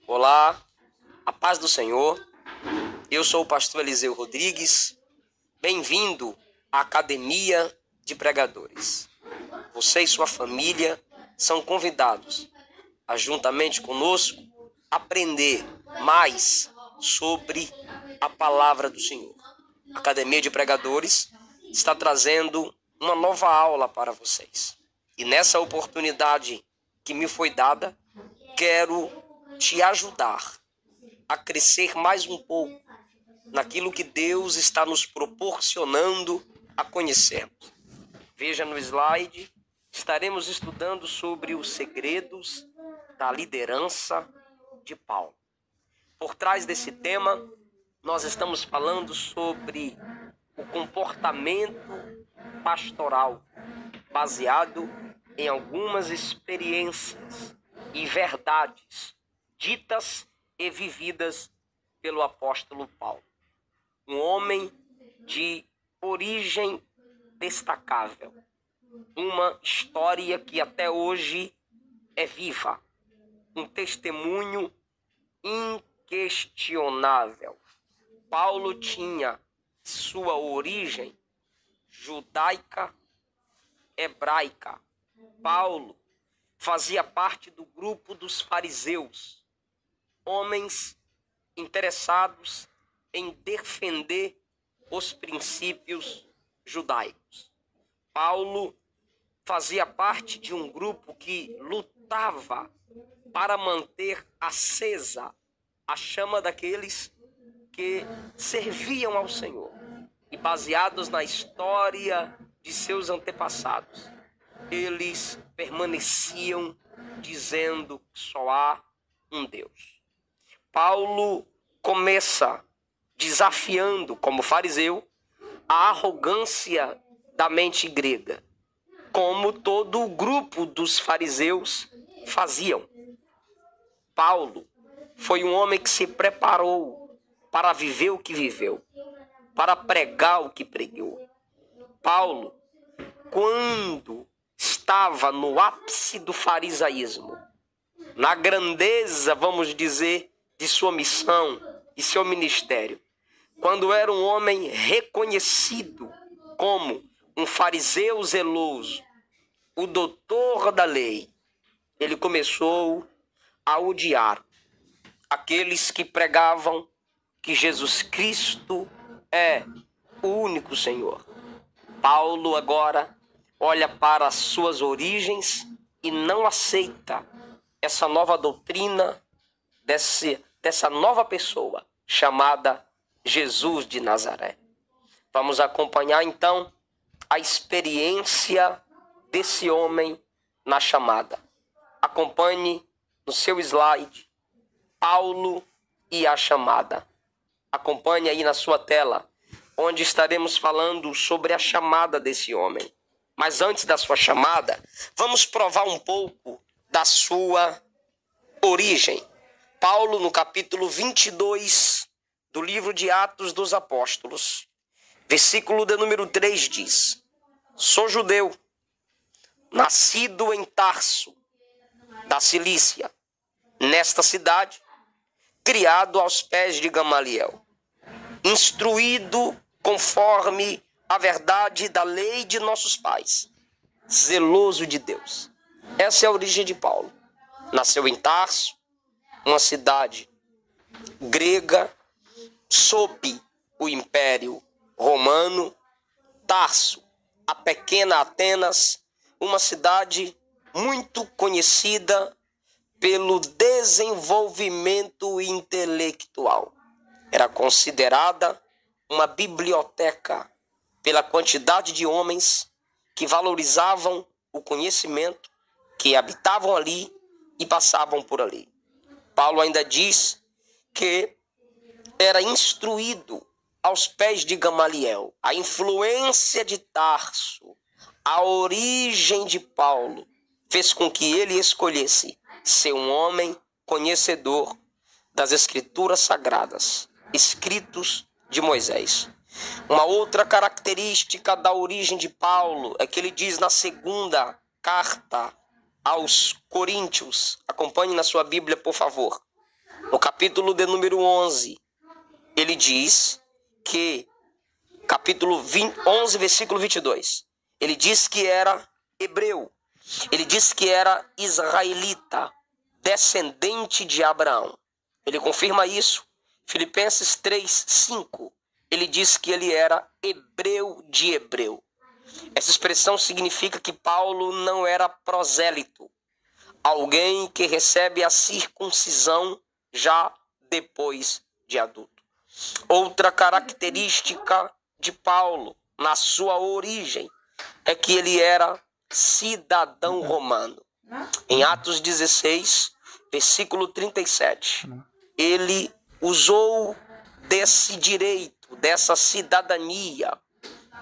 Olá, a paz do Senhor. Eu sou o pastor Eliseu Rodrigues. Bem-vindo à Academia de Pregadores. Você e sua família são convidados a, juntamente conosco, aprender mais sobre a palavra do Senhor. A Academia de Pregadores está trazendo uma nova aula para vocês. E nessa oportunidade que me foi dada, quero te ajudar a crescer mais um pouco naquilo que Deus está nos proporcionando a conhecermos. Veja no slide, estaremos estudando sobre os segredos da liderança de Paulo. Por trás desse tema, nós estamos falando sobre o comportamento pastoral, baseado em algumas experiências e verdades ditas e vividas pelo apóstolo Paulo. Um homem de origem destacável. Uma história que até hoje é viva. Um testemunho inquestionável. Paulo tinha sua origem judaica, hebraica. Paulo fazia parte do grupo dos fariseus, homens interessados em defender os princípios judaicos. Paulo fazia parte de um grupo que lutava para manter acesa a chama daqueles que serviam ao Senhor. E baseados na história de seus antepassados, eles permaneciam dizendo que só há um Deus. Paulo começa desafiando, como fariseu, a arrogância da mente grega, como todo o grupo dos fariseus faziam. Paulo foi um homem que se preparou para viver o que viveu, para pregar o que pregou. Paulo, quando estava no ápice do farisaísmo, na grandeza, vamos dizer, de sua missão e seu ministério, quando era um homem reconhecido como um fariseu zeloso, o doutor da lei, ele começou a odiar aqueles que pregavam que Jesus Cristo é o único Senhor. Paulo agora olha para as suas origens e não aceita essa nova doutrina dessa nova pessoa chamada Jesus de Nazaré. Vamos acompanhar então a experiência desse homem na chamada. Acompanhe no seu slide Paulo e a chamada. Acompanhe aí na sua tela, onde estaremos falando sobre a chamada desse homem. Mas antes da sua chamada, vamos provar um pouco da sua origem. Paulo, no capítulo 22 do livro de Atos dos Apóstolos, versículo de número 3 diz: Sou judeu, nascido em Tarso, da Cilícia, nesta cidade, criado aos pés de Gamaliel, instruído conforme a verdade da lei de nossos pais, zeloso de Deus. Essa é a origem de Paulo. Nasceu em Tarso, uma cidade grega, sob o Império Romano. Tarso, a pequena Atenas, uma cidade muito conhecida pelo desenvolvimento intelectual. Era considerada uma biblioteca pela quantidade de homens que valorizavam o conhecimento, que habitavam ali e passavam por ali. Paulo ainda diz que era instruído aos pés de Gamaliel. A influência de Tarso, a origem de Paulo, fez com que ele escolhesse ser um homem conhecedor das Escrituras Sagradas, escritos de Moisés. Uma outra característica da origem de Paulo é que ele diz na segunda carta aos Coríntios. Acompanhe na sua Bíblia, por favor. No capítulo de número 11, ele diz que, capítulo 11, versículo 22, ele diz que era hebreu, ele diz que era israelita, descendente de Abraão. Ele confirma isso. Filipenses 3:5, ele diz que ele era hebreu de hebreu. Essa expressão significa que Paulo não era prosélito, alguém que recebe a circuncisão já depois de adulto. Outra característica de Paulo, na sua origem, é que ele era cidadão romano. Em Atos 16, versículo 37, ele usou desse direito, dessa cidadania,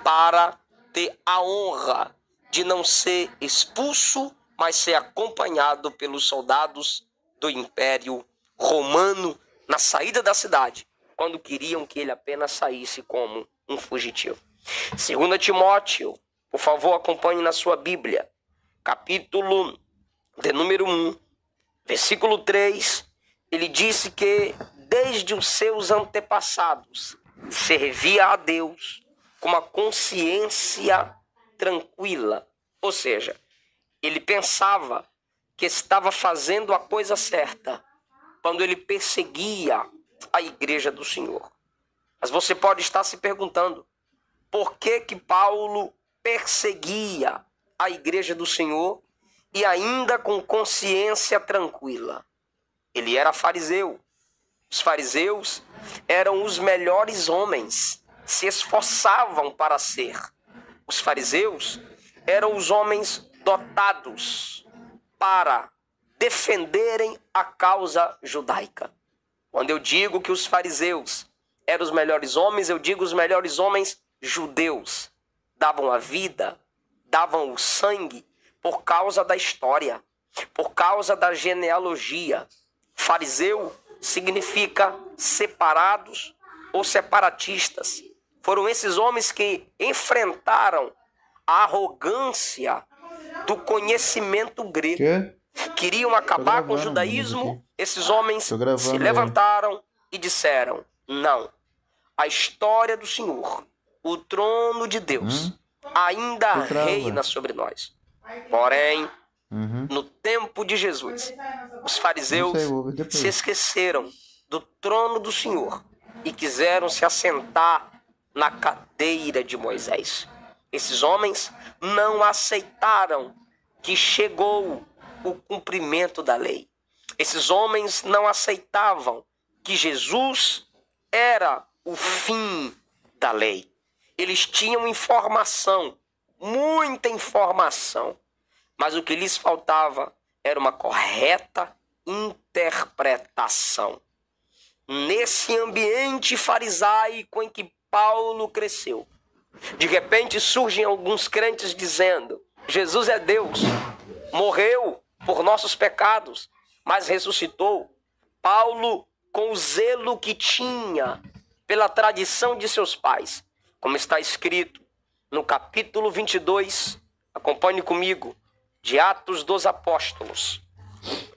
para ter a honra de não ser expulso, mas ser acompanhado pelos soldados do Império Romano na saída da cidade, quando queriam que ele apenas saísse como um fugitivo. 2 Timóteo, por favor, acompanhe na sua Bíblia, capítulo de número 1, versículo 3, ele disse que desde os seus antepassados servia a Deus com uma consciência tranquila. Ou seja, ele pensava que estava fazendo a coisa certa quando ele perseguia a igreja do Senhor. Mas você pode estar se perguntando, por que que Paulo perseguia a igreja do Senhor e ainda com consciência tranquila? Ele era fariseu. Os fariseus eram os melhores homens, se esforçavam para ser. Os fariseus eram os homens dotados para defenderem a causa judaica. Quando eu digo que os fariseus eram os melhores homens, eu digo os melhores homens judeus. Davam a vida, davam o sangue por causa da história, por causa da genealogia. Fariseu significa separados ou separatistas. Foram esses homens que enfrentaram a arrogância do conhecimento grego. Queriam acabar com o judaísmo. Esses homens se levantaram e disseram: não, a história do Senhor, o trono de Deus, ainda reina sobre nós. Porém, no tempo de Jesus, os fariseus se esqueceram do trono do Senhor e quiseram se assentar na cadeira de Moisés. Esses homens não aceitaram que chegou o cumprimento da lei. Esses homens não aceitavam que Jesus era o fim da lei. Eles tinham informação, muita informação, mas o que lhes faltava era uma correta interpretação. Nesse ambiente farisaico em que Paulo cresceu, de repente surgem alguns crentes dizendo: Jesus é Deus, morreu por nossos pecados, mas ressuscitou. Paulo, com o zelo que tinha pela tradição de seus pais, como está escrito no capítulo 22, acompanhe comigo, de Atos dos Apóstolos,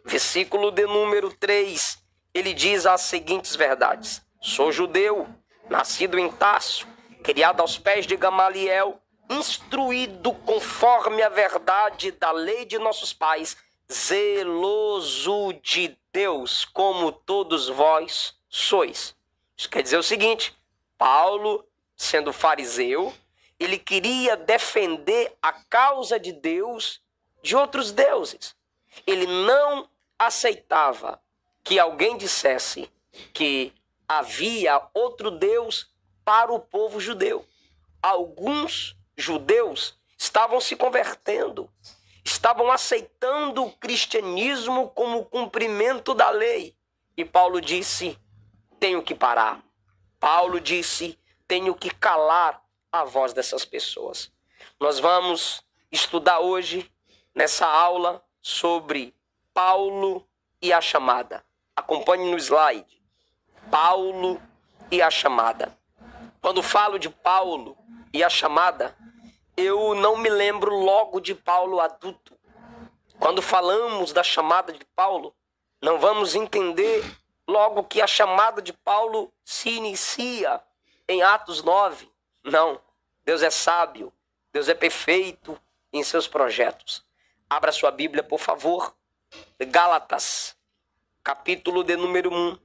versículo de número 3, ele diz as seguintes verdades: sou judeu, nascido em Tarso, criado aos pés de Gamaliel, instruído conforme a verdade da lei de nossos pais, zeloso de Deus, como todos vós sois. Isso quer dizer o seguinte: Paulo, sendo fariseu, ele queria defender a causa de Deus de outros deuses. Ele não aceitava que alguém dissesse que havia outro Deus para o povo judeu. Alguns judeus estavam se convertendo, estavam aceitando o cristianismo como cumprimento da lei. E Paulo disse: tenho que parar. Paulo disse: tenho que calar a voz dessas pessoas. Nós vamos estudar hoje, nessa aula, sobre Paulo e a chamada. Acompanhe no slide. Paulo e a chamada. Quando falo de Paulo e a chamada, eu não me lembro logo de Paulo adulto. Quando falamos da chamada de Paulo, não vamos entender logo que a chamada de Paulo se inicia em Atos 9. Não, Deus é sábio, Deus é perfeito em seus projetos. Abra sua Bíblia, por favor. Gálatas, capítulo de número 1.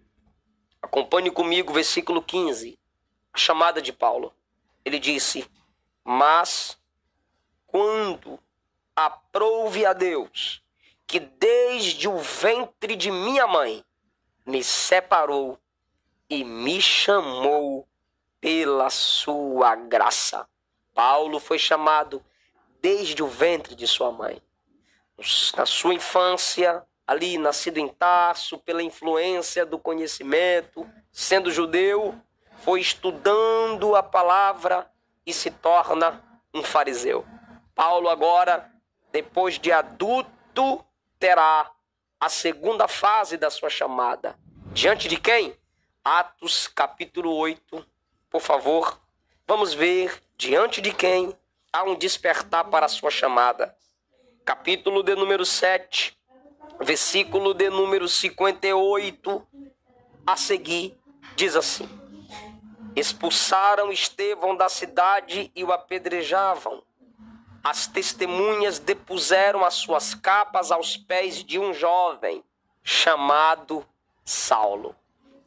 Acompanhe comigo, versículo 15. A chamada de Paulo. Ele disse: mas quando aprouve a Deus, que desde o ventre de minha mãe me separou e me chamou pela sua graça. Paulo foi chamado desde o ventre de sua mãe. Na sua infância, ali nascido em Tarso, pela influência do conhecimento, sendo judeu, foi estudando a palavra e se torna um fariseu. Paulo agora, depois de adulto, terá a segunda fase da sua chamada. Diante de quem? Atos capítulo 8, por favor. Vamos ver diante de quem há um despertar para a sua chamada. Capítulo de número 7, versículo de número 58 a seguir, diz assim: expulsaram Estevão da cidade e o apedrejavam. As testemunhas depuseram as suas capas aos pés de um jovem chamado Saulo.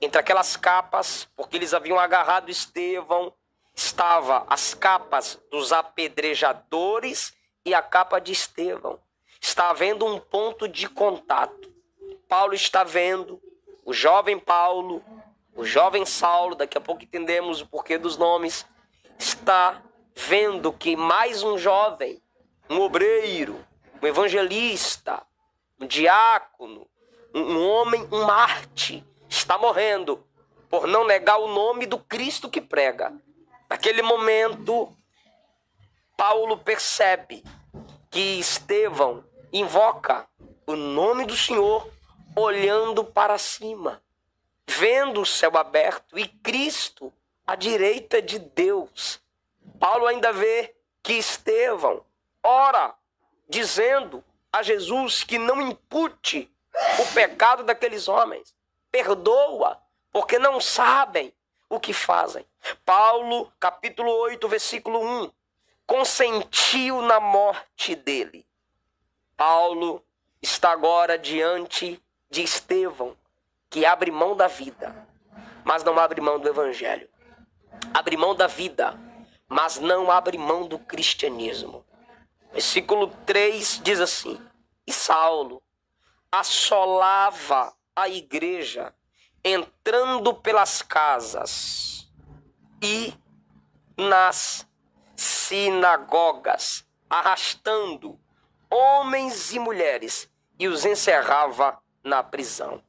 Entre aquelas capas, porque eles haviam agarrado Estevão, estava as capas dos apedrejadores e a capa de Estevão. Está havendo um ponto de contato. Paulo está vendo o jovem Paulo, o jovem Saulo, daqui a pouco entendemos o porquê dos nomes, está vendo que mais um jovem, um obreiro, um evangelista, um diácono, um homem, um Marte, está morrendo por não negar o nome do Cristo que prega. Naquele momento, Paulo percebe que Estevão invoca o nome do Senhor olhando para cima, vendo o céu aberto e Cristo à direita de Deus. Paulo ainda vê que Estevão ora dizendo a Jesus que não impute o pecado daqueles homens. Perdoa, porque não sabem o que fazem. Paulo, capítulo 8, versículo 1, consentiu na morte dele. Paulo está agora diante de Estevão, que abre mão da vida, mas não abre mão do evangelho. Abre mão da vida, mas não abre mão do cristianismo. Versículo 3 diz assim: e Saulo assolava a igreja, entrando pelas casas e nas sinagogas, arrastando homens e mulheres, e os encerrava na prisão.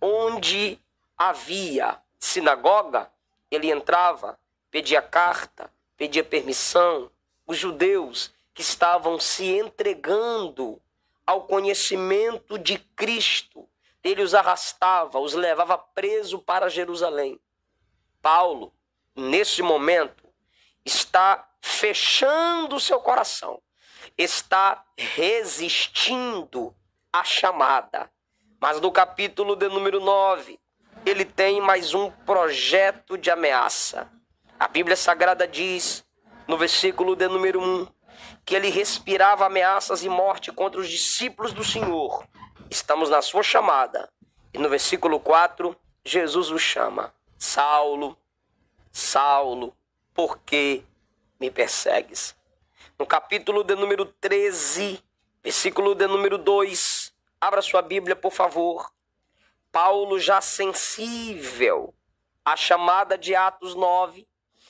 Onde havia sinagoga, ele entrava, pedia carta, pedia permissão. Os judeus que estavam se entregando ao conhecimento de Cristo, ele os arrastava, os levava preso para Jerusalém. Paulo, nesse momento, está fechando o seu coração, está resistindo à chamada. Mas no capítulo de número 9, ele tem mais um projeto de ameaça. A Bíblia Sagrada diz, no versículo de número 1, que ele respirava ameaças e morte contra os discípulos do Senhor. Estamos na sua chamada. E no versículo 4, Jesus o chama: Saulo, Saulo, por que me persegues? No capítulo de número 13, versículo de número 2, abra sua Bíblia, por favor. Paulo, já sensível à chamada de Atos 9,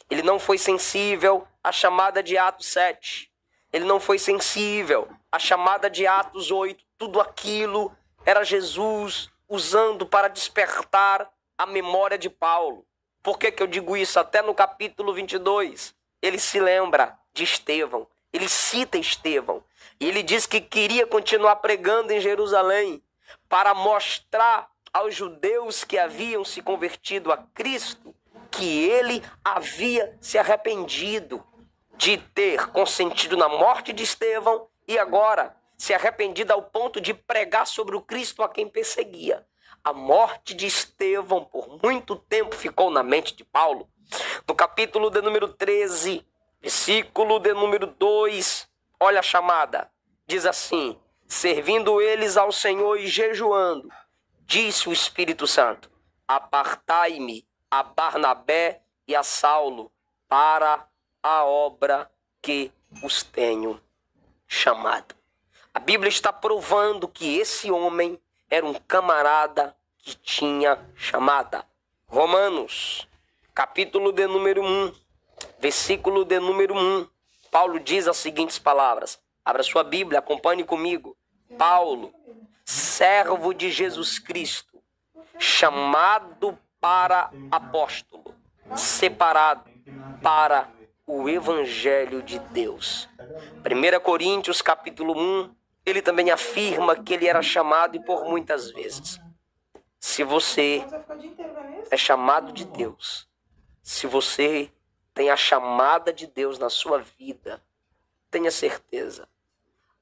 ele não foi sensível à chamada de Atos 7. Ele não foi sensível à chamada de Atos 8. Tudo aquilo era Jesus usando para despertar a memória de Paulo. Por que eu digo isso? Até no capítulo 22, ele se lembra de Estevão. Ele cita Estevão. E ele diz que queria continuar pregando em Jerusalém para mostrar aos judeus que haviam se convertido a Cristo que ele havia se arrependido de ter consentido na morte de Estevão e agora se arrependido ao ponto de pregar sobre o Cristo a quem perseguia. A morte de Estevão por muito tempo ficou na mente de Paulo. No capítulo de número 13, versículo de número 2, olha a chamada. Diz assim: servindo eles ao Senhor e jejuando, disse o Espírito Santo: apartai-me a Barnabé e a Saulo para a obra que os tenho chamado. A Bíblia está provando que esse homem era um camarada que tinha chamada. Romanos, capítulo de número 1, versículo de número 1. Paulo diz as seguintes palavras. Abra sua Bíblia, acompanhe comigo. Paulo, servo de Jesus Cristo, chamado para apóstolo, separado para o Evangelho de Deus. 1 Coríntios, capítulo 1, ele também afirma que ele era chamado e por muitas vezes. Se você é chamado de Deus, se você tem a chamada de Deus na sua vida, tenha certeza,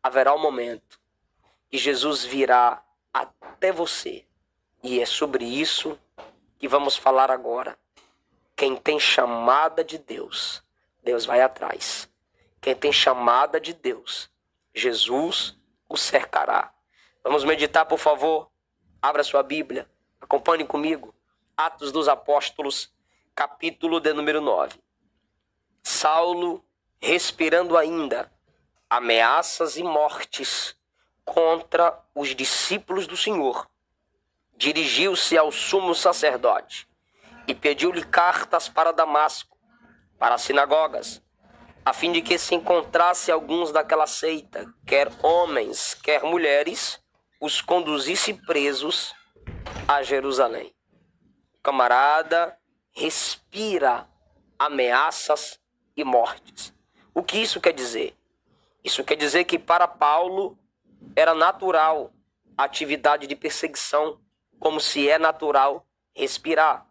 haverá um momento que Jesus virá até você. E é sobre isso que vamos falar agora. Quem tem chamada de Deus, Deus vai atrás. Quem tem chamada de Deus, Jesus o cercará. Vamos meditar, por favor. Abra sua Bíblia. Acompanhe comigo. Atos dos Apóstolos, capítulo de número 9. Saulo, respirando ainda ameaças e mortes contra os discípulos do Senhor, dirigiu-se ao sumo sacerdote e pediu-lhe cartas para Damasco, para as sinagogas, a fim de que se encontrasse alguns daquela seita, quer homens, quer mulheres, os conduzisse presos a Jerusalém. O camarada respira ameaças e mortes. O que isso quer dizer? Isso quer dizer que para Paulo era natural a atividade de perseguição, como se é natural respirar.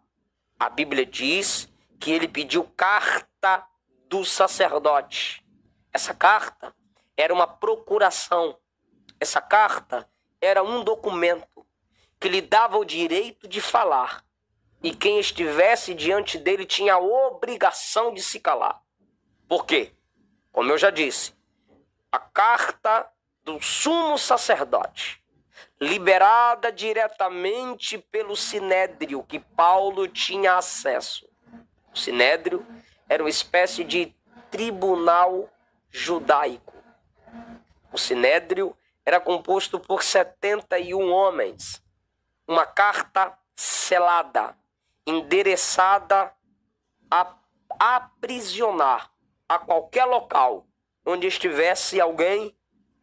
A Bíblia diz que ele pediu carta do sacerdote. Essa carta era uma procuração. Essa carta era um documento que lhe dava o direito de falar. E quem estivesse diante dele tinha a obrigação de se calar. Por quê? Como eu já disse, a carta do sumo sacerdote, liberada diretamente pelo Sinédrio, que Paulo tinha acesso. O Sinédrio era uma espécie de tribunal judaico. O Sinédrio era composto por 71 homens. Uma carta selada, endereçada a aprisionar a qualquer local onde estivesse alguém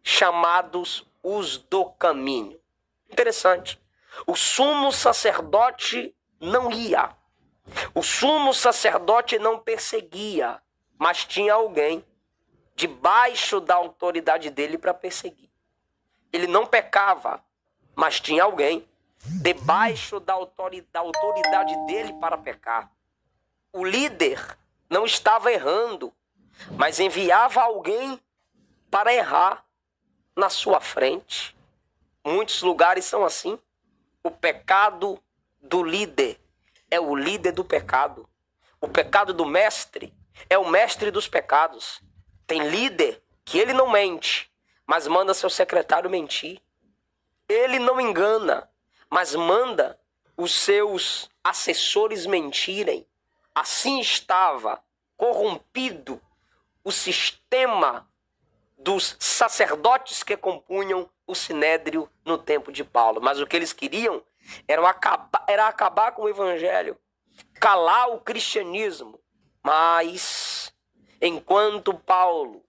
chamados os do caminho. Interessante. O sumo sacerdote não ia. O sumo sacerdote não perseguia, mas tinha alguém debaixo da autoridade dele para perseguir. Ele não pecava, mas tinha alguém debaixo da autoridade dele para pecar. O líder não estava errando, mas enviava alguém para errar na sua frente. Muitos lugares são assim. O pecado do líder é o líder do pecado. O pecado do mestre é o mestre dos pecados. Tem líder que ele não mente, mas manda seu secretário mentir. Ele não engana, mas manda os seus assessores mentirem. Assim estava corrompido o sistema dos sacerdotes que compunham o Sinédrio no tempo de Paulo. Mas o que eles queriam era acabar com o evangelho, calar o cristianismo. Mas enquanto Paulo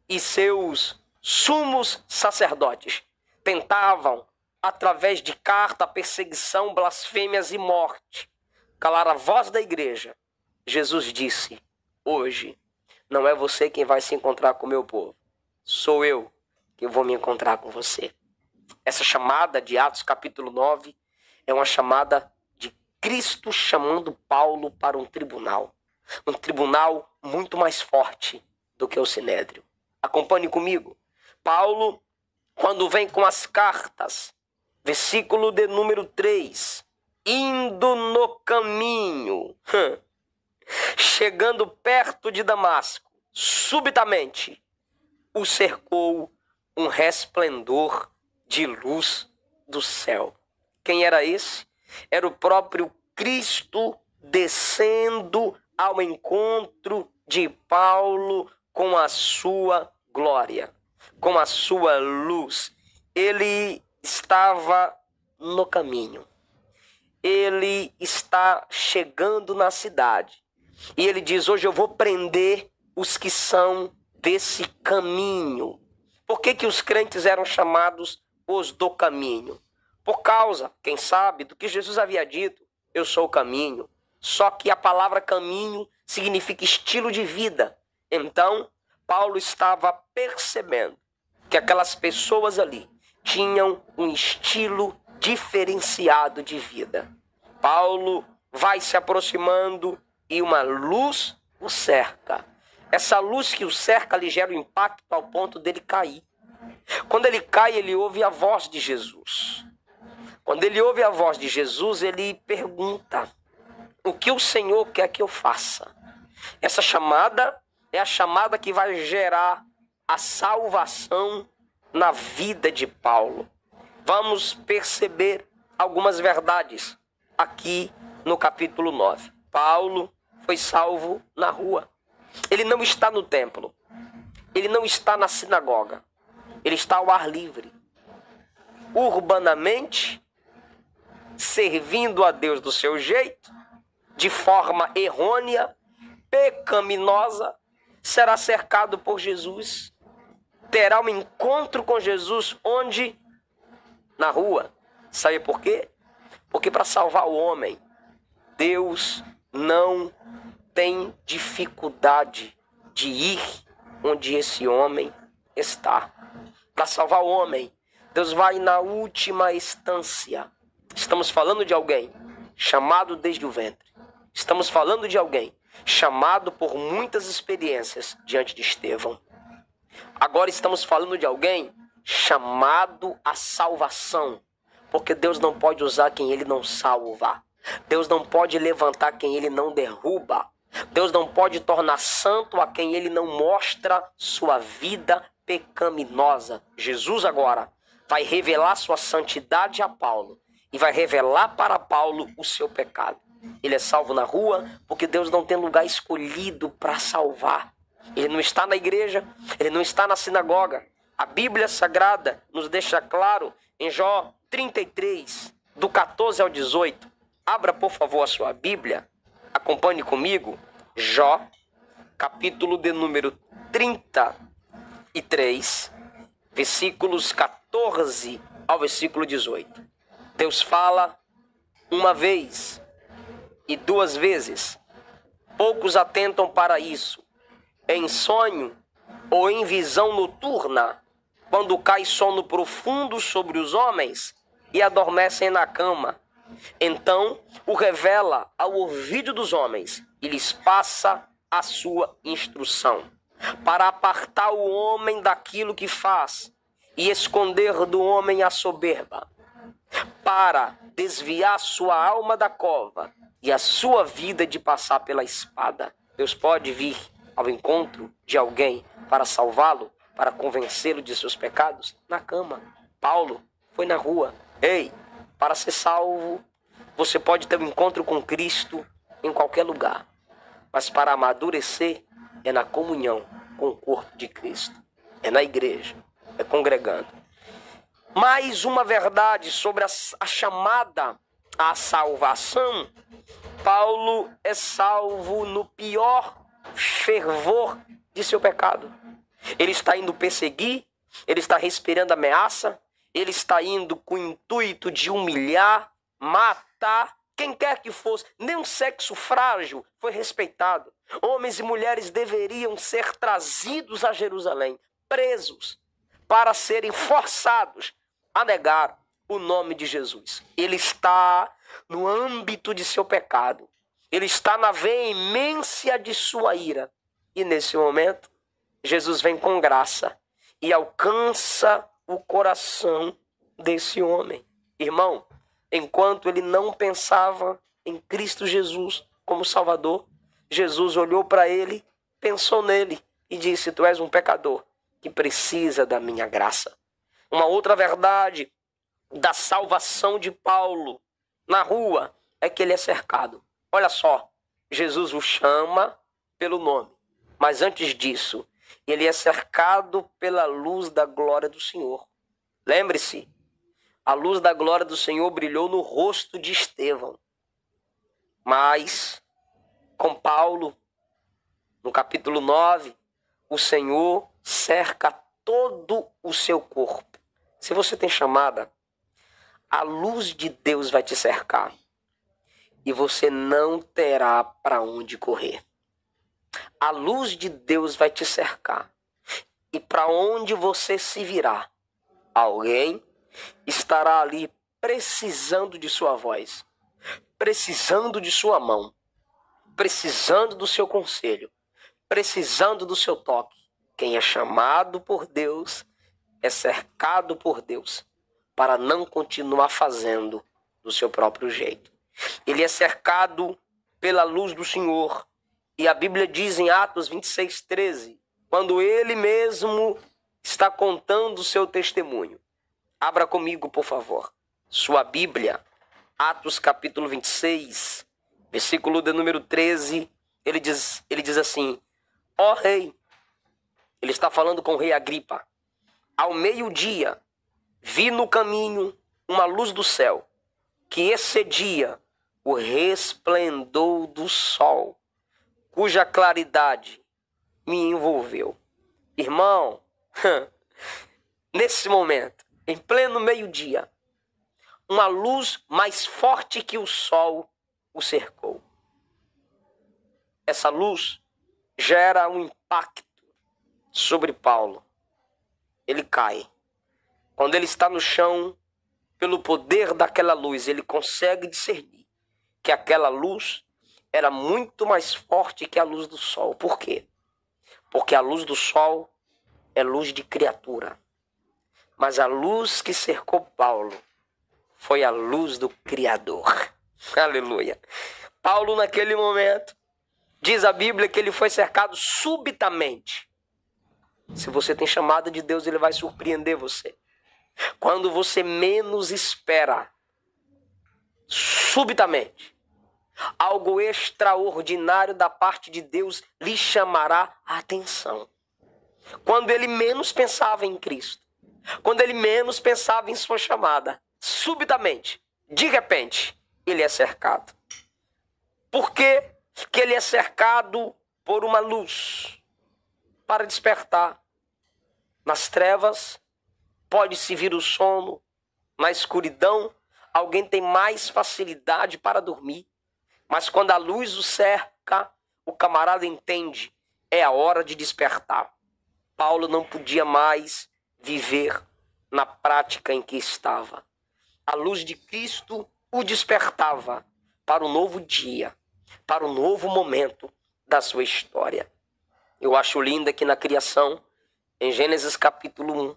e seus sumos sacerdotes tentavam, através de carta, perseguição, blasfêmias e morte, calar a voz da igreja, Jesus disse: hoje não é você quem vai se encontrar com o meu povo, sou eu que vou me encontrar com você. Essa chamada de Atos capítulo 9 é uma chamada de Cristo chamando Paulo para um tribunal muito mais forte do que o sinédrio. Acompanhe comigo. Paulo, quando vem com as cartas, versículo de número 3, indo no caminho, chegando perto de Damasco, subitamente o cercou um resplendor de luz do céu. Quem era esse? Era o próprio Cristo descendo ao encontro de Paulo com a sua glória, com a sua luz. Ele estava no caminho. Ele está chegando na cidade. E ele diz: hoje eu vou prender os que são desse caminho. Por que os crentes eram chamados os do caminho? Por causa, quem sabe, do que Jesus havia dito: eu sou o caminho. Só que a palavra caminho significa estilo de vida. Então, Paulo estava percebendo que aquelas pessoas ali tinham um estilo diferenciado de vida. Paulo vai se aproximando e uma luz o cerca. Essa luz que o cerca lhe gera um impacto ao ponto dele cair. Quando ele cai, ele ouve a voz de Jesus. Quando ele ouve a voz de Jesus, ele pergunta: o que o Senhor quer que eu faça? Essa chamada é a chamada que vai gerar a salvação na vida de Paulo. Vamos perceber algumas verdades aqui no capítulo 9. Paulo foi salvo na rua. Ele não está no templo. Ele não está na sinagoga. Ele está ao ar livre. Urbanamente, servindo a Deus do seu jeito, de forma errônea, pecaminosa, será cercado por Jesus. Terá um encontro com Jesus onde? Na rua. Sabe por quê? Porque para salvar o homem, Deus não tem dificuldade de ir onde esse homem está. Para salvar o homem, Deus vai na última instância. Estamos falando de alguém chamado desde o ventre. Estamos falando de alguém chamado por muitas experiências diante de Estevão. Agora estamos falando de alguém chamado à salvação. Porque Deus não pode usar quem Ele não salva. Deus não pode levantar quem Ele não derruba. Deus não pode tornar santo a quem Ele não mostra sua vida pecaminosa. Jesus agora vai revelar sua santidade a Paulo e vai revelar para Paulo o seu pecado. Ele é salvo na rua porque Deus não tem lugar escolhido para salvar. Ele não está na igreja, ele não está na sinagoga. A Bíblia Sagrada nos deixa claro em Jó 33, do 14 ao 18. Abra, por favor, a sua Bíblia. Acompanhe comigo. Jó, capítulo de número 33, versículos 14 ao versículo 18. Deus fala uma vez e duas vezes. Poucos atentam para isso. Em sonho ou em visão noturna, quando cai sono profundo sobre os homens e adormecem na cama. Então o revela ao ouvido dos homens e lhes passa a sua instrução, para apartar o homem daquilo que faz e esconder do homem a soberba, para desviar sua alma da cova e a sua vida de passar pela espada. Deus pode vir ao encontro de alguém para salvá-lo, para convencê-lo de seus pecados? Na cama. Paulo foi na rua. Ei, para ser salvo, você pode ter um encontro com Cristo em qualquer lugar. Mas para amadurecer, é na comunhão com o corpo de Cristo. É na igreja, é congregando. Mais uma verdade sobre a chamada à salvação. Paulo é salvo no pior fervor de seu pecado. Ele está indo perseguir, ele está respirando ameaça, ele está indo com o intuito de humilhar, matar, quem quer que fosse. Nenhum sexo frágil foi respeitado. Homens e mulheres deveriam ser trazidos a Jerusalém, presos, para serem forçados a negar o nome de Jesus. Ele está no âmbito de seu pecado. Ele está na veemência de sua ira. E nesse momento, Jesus vem com graça e alcança o coração desse homem. Irmão, enquanto ele não pensava em Cristo Jesus como Salvador, Jesus olhou para ele, pensou nele e disse: tu és um pecador que precisa da minha graça. Uma outra verdade da salvação de Paulo na rua é que ele é cercado. Olha só, Jesus o chama pelo nome, mas antes disso, ele é cercado pela luz da glória do Senhor. Lembre-se, a luz da glória do Senhor brilhou no rosto de Estevão. Mas, com Paulo, no capítulo 9, o Senhor cerca todo o seu corpo. Se você tem chamada, a luz de Deus vai te cercar e você não terá para onde correr. A luz de Deus vai te cercar e para onde você se virar, alguém estará ali precisando de sua voz, precisando de sua mão, precisando do seu conselho, precisando do seu toque. Quem é chamado por Deus é cercado por Deus para não continuar fazendo do seu próprio jeito. Ele é cercado pela luz do Senhor. E a Bíblia diz em Atos 26:13, quando ele mesmo está contando o seu testemunho. Abra comigo, por favor, sua Bíblia. Atos capítulo 26, versículo de número 13, ele diz assim: ó rei, ele está falando com o rei Agripa, ao meio-dia vi no caminho uma luz do céu, que excedia o resplendor do sol, cuja claridade me envolveu. Irmão, nesse momento, em pleno meio-dia, uma luz mais forte que o sol o cercou. Essa luz gera um impacto sobre Paulo. Ele cai. Quando ele está no chão, pelo poder daquela luz, ele consegue discernir que aquela luz era muito mais forte que a luz do sol. Por quê? Porque a luz do sol é luz de criatura. Mas a luz que cercou Paulo foi a luz do Criador. Aleluia. Paulo, naquele momento, diz a Bíblia que ele foi cercado subitamente. Se você tem chamada de Deus, ele vai surpreender você. Quando você menos espera, subitamente, algo extraordinário da parte de Deus lhe chamará a atenção. Quando ele menos pensava em Cristo, quando ele menos pensava em sua chamada, subitamente, de repente, ele é cercado. Por que que ele é cercado por uma luz? Para despertar. Nas trevas, pode-se vir o sono. Na escuridão, alguém tem mais facilidade para dormir. Mas quando a luz o cerca, o camarada entende, é a hora de despertar. Paulo não podia mais viver na prática em que estava. A luz de Cristo o despertava para um novo dia, para um novo momento da sua história. Eu acho lindo que na criação, em Gênesis capítulo 1, o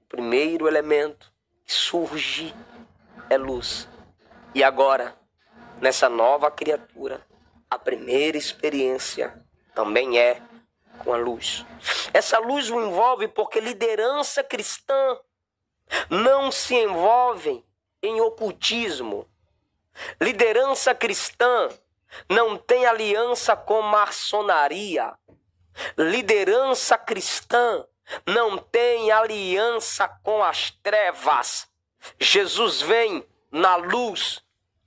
primeiro elemento que surge é luz. E agora, nessa nova criatura, a primeira experiência também é com a luz. Essa luz o envolve porque liderança cristã não se envolve em ocultismo. Liderança cristã não tem aliança com maçonaria. Liderança cristã não tem aliança com as trevas. Jesus vem na luz,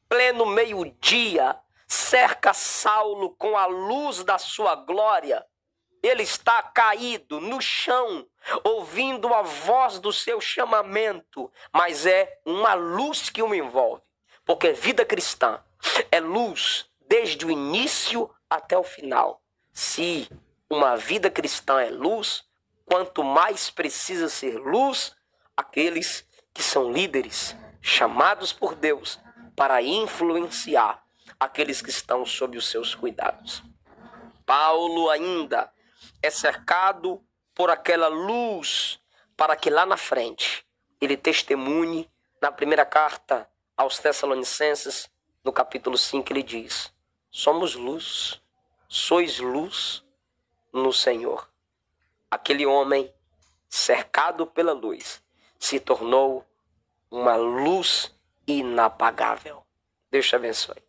pleno meio-dia, cerca Saulo com a luz da sua glória. Ele está caído no chão, ouvindo a voz do seu chamamento, mas é uma luz que o envolve, porque vida cristã é luz desde o início até o final. Se uma vida cristã é luz, quanto mais precisa ser luz aqueles que são líderes, chamados por Deus para influenciar aqueles que estão sob os seus cuidados. Paulo ainda é cercado por aquela luz para que lá na frente ele testemunhe. Na primeira carta aos Tessalonicenses, no capítulo 5, ele diz: somos luz, sois luz no Senhor. Aquele homem cercado pela luz se tornou uma luz inapagável. Deus te abençoe.